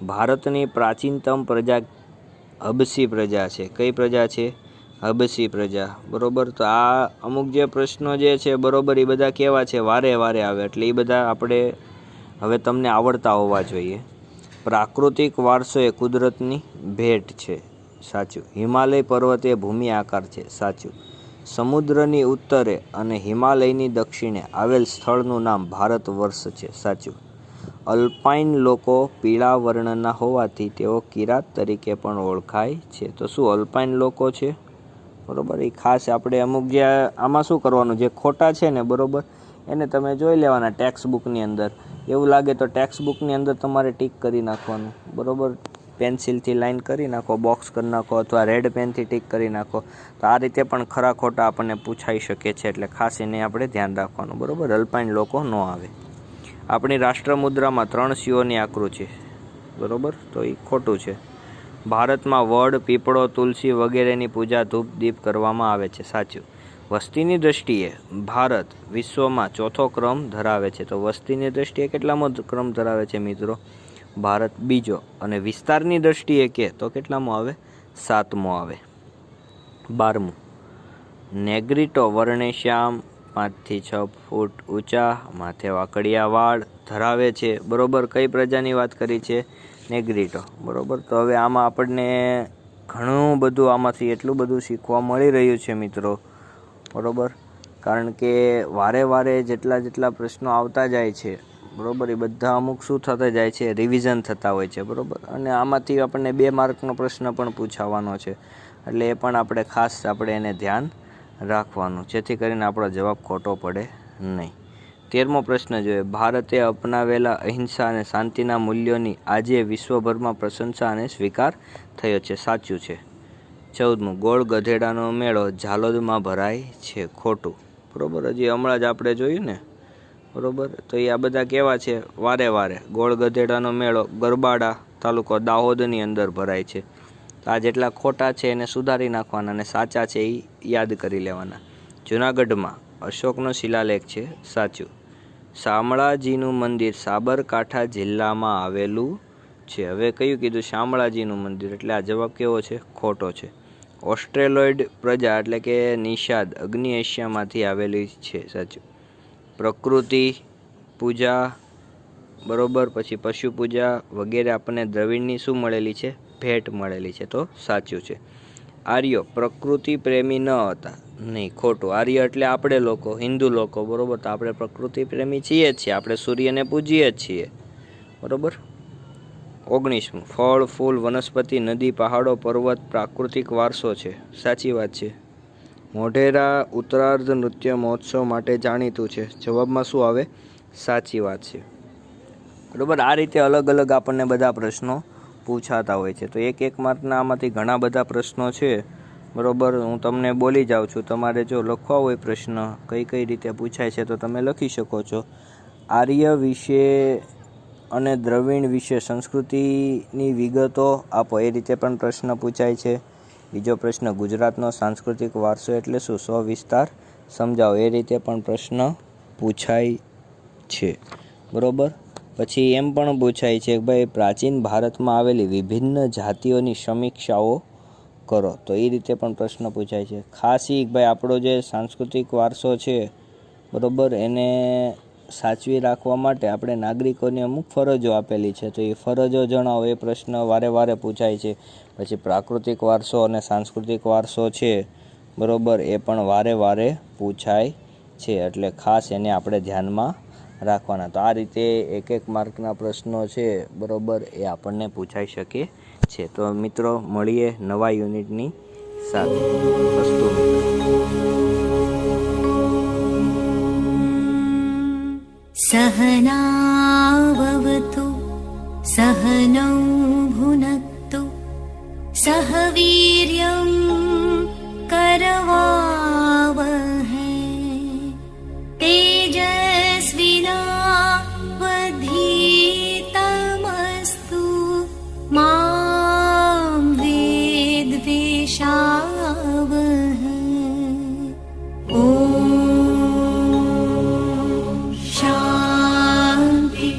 ભારતની પ્રાચીનતમ પ્રજા હબસી પ્રજા છે. કઈ પ્રજા છે? હબસી પ્રજા. બરોબર. તો આ અમુક જે પ્રશ્નો જે છે બરોબર એ બધા કેવા છે? વારે વારે આવે. એટલે એ બધા આપણે હવે તમને આવડતા હોવા જોઈએ. પ્રાકૃતિક વારસો એ કુદરતની ભેટ છે. સાચું. હિમાલય પર્વત એ ભૂમિ આકાર છે. સાચું. સમુદ્રની ઉત્તરે અને હિમાલયની દક્ષિણે આવેલ સ્થળનું નામ ભારત વર્ષ છે. સાચું. અલ્પાઇન લોકો પીળા વર્ણના હોવાથી તેઓ કિરાત તરીકે પણ ઓળખાય છે. તો શું અલ્પાઇન લોકો છે? બરોબર. એ ખાસ આપણે અમુક જે આમાં શું કરવાનું, જે ખોટા છે ને બરોબર એને તમે જોઈ લેવાના ટેક્સ્ટ બુકની અંદર. એવું લાગે તો ટેક્સ્ટ બુકની અંદર તમારે ટીક કરી નાખવાનું. બરોબર. પેન્સિલથી લાઈન કરી નાખો, બોક્સ કરી નાખો, અથવા રેડ પેનથી ટીક કરી નાખો. તો આ રીતે પણ ખરા ખોટા આપણને પૂછાઈ શકે છે. એટલે ખાસ એને આપણે ધ્યાન રાખવાનું. બરોબર. અલ્પાઇન લોકો ન આવે. આપણી રાષ્ટ્ર મુદ્રામાં 3 સિંહોની આકૃતિ છે. બરોબર. તો એ ખોટું છે. ભારતમાં વડ, પીપળો, તુલસી વગેરેની પૂજા ધૂપ દીપ કરવામાં આવે છે. સાચું. વસ્તીની દ્રષ્ટિએ ભારત વિશ્વમાં 4થો ક્રમ ધરાવે છે. તો વસ્તીની દ્રષ્ટિએ કેટલામો ક્રમ ધરાવે છે મિત્રો? ભારત 2જો. અને વિસ્તારની દ્રષ્ટિએ કે તો કેટલામો આવે? 7મો આવે. 12મું. નેગ્રીટો વર્ણે શ્યામ, 5 થી 6 ફૂટ ઊંચા, માથે વાકડિયા વાળ ધરાવે છે. બરોબર. કઈ પ્રજાની વાત કરી છે? નેગ્રીટો. બરોબર. તો હવે આમાં આપણને ઘણું બધું આમાંથી એટલું બધું શીખવા મળી રહ્યું છે મિત્રો. બરોબર. કારણ કે વારે વારે જેટલા પ્રશ્નો આવતા જાય છે બરોબર એ બધા અમુક શું થતા જાય છે? રિવિઝન થતા હોય છે. બરોબર. અને આમાંથી આપણને 2 માર્કનો પ્રશ્ન પણ પૂછાવાનો છે. એટલે એ પણ આપણે ખાસ આપણે એને ધ્યાન રાખવાનું, જેથી કરીને આપણો જવાબ ખોટો પડે નહીં. 13મો પ્રશ્ન જોઈએ. ભારતે અપનાવેલા અહિંસા અને શાંતિના મૂલ્યોની આજે વિશ્વભરમાં પ્રશંસા અને સ્વીકાર થયો છે. સાચું છે. 14મું. ગોળ ગધેડાનો મેળો ઝાલોદમાં ભરાય છે. ખોટું. બરોબર. હજી હમણાં જ આપણે જોયું ને. બરોબર. તો એ આ બધા કેવા છે? વારે વારે. ગોળ ગધેડાનો મેળો ગરબાડા તાલુકો દાહોદની અંદર ભરાય છે. આ જેટલા ખોટા છે એને સુધારી નાખવાના અને સાચા છે એ યાદ કરી લેવાના. જૂનાગઢમાં અશોકનો શિલાલેખ છે. સાચું. શામળાજીનું મંદિર સાબરકાંઠા જિલ્લામાં આવેલું છે. હવે કયું કીધું? શામળાજીનું મંદિર. એટલે આ જવાબ કેવો છે? ખોટો છે. ઓસ્ટ્રેલોઇડ પ્રજા એટલે કે નિષાદ અગ્નિ એશિયામાંથી આવેલી છે. સાચું. પ્રકૃતિ પૂજા બરોબર, પછી પશુ પૂજા વગેરે આપણને દ્રવિડની શું મળેલી છે? ભેટ મળેલી છે. તો સાચું છે. આર્યો પ્રકૃતિ પ્રેમી ન હતા. નહીં. ખોટું. આર્ય એટલે આપણે લોકો, હિન્દુ લોકો. બરોબર. તો આપણે પ્રકૃતિ પ્રેમી છીએ જ છીએ. આપણે સૂર્યને પૂજીએ જ છીએ. બરોબર. 19મું. ફળ, ફૂલ, વનસ્પતિ, નદી, પહાડો, પર્વત પ્રાકૃતિક વારસો છે. સાચી વાત છે. મોઢેરા ઉત્તરાર્ધ નૃત્ય મહોત્સવ માટે જાણીતું છે. જવાબમાં શું આવે? સાચી વાત છે. બરોબર. આ રીતે અલગ અલગ આપણને બધા પ્રશ્નો પૂછાતા હોય છે. તો એક માર્કના આમાંથી ઘણા બધા પ્રશ્નો છે. બરોબર. હું તમને બોલી જાઉં છું. તમારે જો લખવા હોય પ્રશ્ન કઈ રીતે પૂછાય છે તો તમે લખી શકો છો. આર્ય વિશે અને દ્રવિડ વિશે સંસ્કૃતિની વિગતો આપો. એ રીતે પણ પ્રશ્ન પૂછાય છે. બીજો પ્રશ્ન, ગુજરાતનો સાંસ્કૃતિક વારસો એટલે શું? સવિસ્તાર સમજાવો. એ રીતે પણ પ્રશ્ન પૂછાય છે. બરોબર. પછી એમ પણ પૂછાય છે કે ભાઈ પ્રાચીન ભારતમાં આવેલી વિભિન્ન જાતિઓની સમીક્ષાઓ કરો. તો એ રીતે પણ પ્રશ્ન પૂછાય છે. ખાસ ભાઈ આપણો જે સાંસ્કૃતિક વારસો છે બરોબર એને સાચવી રાખવા માટે આપણે નાગરિકોની અમુક ફરજો આપેલી છે, તો એ ફરજો જણાવો એ પ્રશ્ન વારે વારે પૂછાય છે. પછી પ્રાકૃતિક વારસો અને સાંસ્કૃતિક વારસો છે, બરાબર, એ પણ વારે વારે પૂછાય છે, એટલે ખાસ એને આપણે ધ્યાનમાં રાખવાના. તો આ રીતે એક એક માર્કના પ્રશ્નો છે, બરાબર, એ આપણને પૂછાઈ શકે છે. તો મિત્રો મળીએ નવા યુનિટની સાથે. અસ્તુ મિત્રો. सहनाववतु सहनौ भुनक्तु सह वीर्यं करवावहै तेजस्विनावधीतमस्तु मां विद्विषावहै. ॐ शान्ति